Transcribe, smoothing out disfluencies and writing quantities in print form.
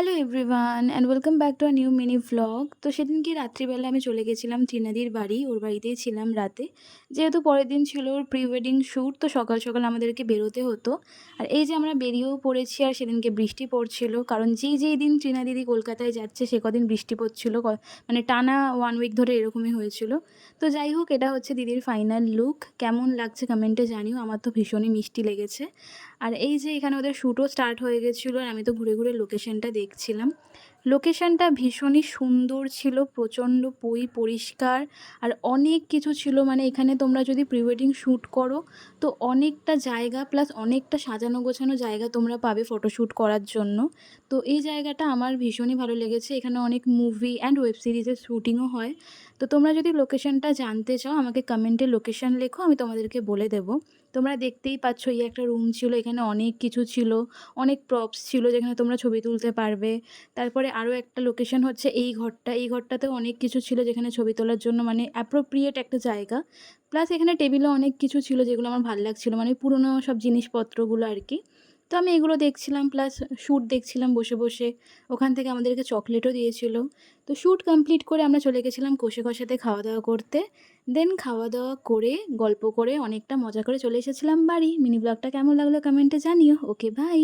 Hello everyone and welcome back to a new mini vlog. তো সেদিনকে রাত্রিবেলা আমি চলে গেছিলাম ত্রিনাদির বাড়ি, ওর বাড়িতেই ছিলাম রাতে। যেহেতু পরের দিন ছিল ওর প্রি ওয়েডিং শ্যুট, তো সকাল সকাল আমাদেরকে বেরোতে হতো। আর এই যে আমরা বেরিয়েও পড়েছি, আর সেদিনকে বৃষ্টি পড়ছিল, কারণ যেই দিন ত্রিনা দিদি কলকাতায় যাচ্ছে সে কদিন বৃষ্টি পড়ছিল, মানে টানা 1 উইক ধরে এরকমই হয়েছিল। তো যাই হোক, এটা হচ্ছে দিদির ফাইনাল লুক। কেমন লাগছে কমেন্টে জানিও, আমার তো ভীষণই মিষ্টি লেগেছে। আর এই যে এখানে ওদের শ্যুটও স্টার্ট হয়ে গেছিলো, আর আমি তো ঘুরে ঘুরে লোকেশনটা দেখছিলাম। লোকেশনটা ভীষণই সুন্দর ছিল, প্রচণ্ড পরিষ্কার, আর অনেক কিছু ছিল। মানে এখানে তোমরা যদি প্রি ওয়েডিং শ্যুট করো তো অনেকটা জায়গা প্লাস অনেকটা সাজানো গোছানো জায়গা তোমরা পাবে ফটোশ্যুট করার জন্য। তো এই জায়গাটা আমার ভীষণই ভালো লেগেছে। এখানে অনেক মুভি অ্যান্ড ওয়েব সিরিজের শ্যুটিংও হয়। তো তোমরা যদি লোকেশনটা জানতে চাও আমাকে কমেন্টে লোকেশন লেখো, আমি তোমাদেরকে বলে দেবো। তোমরা দেখতেই পাচ্ছ, এই একটা রুম ছিল, এখানে অনেক কিছু ছিল, অনেক প্রপস ছিল যেখানে তোমরা ছবি তুলতে পারবে। তারপরে আরও একটা লোকেশন হচ্ছে এই ঘরটাতেও অনেক কিছু ছিল যেখানে ছবি তোলার জন্য মানে অ্যাপ্রোপ্রিয়েট একটা জায়গা। প্লাস এখানে টেবিলও অনেক কিছু ছিল যেগুলো আমার ভালো লাগছিলো, মানে পুরনো সব জিনিসপত্রগুলো আর কি। তো আমি এগুলো দেখছিলাম, প্লাস শ্যুট দেখছিলাম বসে বসে। ওখান থেকে আমাদেরকে চকলেটও দিয়েছিল। তো শ্যুট কমপ্লিট করে আমরা চলে গেছিলাম কষাতে খাওয়া দাওয়া করতে। দেন খাওয়া দাওয়া করে গল্প করে অনেকটা মজা করে চলে এসেছিলাম বাড়ি। মিনি ব্লগটা কেমন লাগলো কমেন্টে জানিও। ওকে, বাই।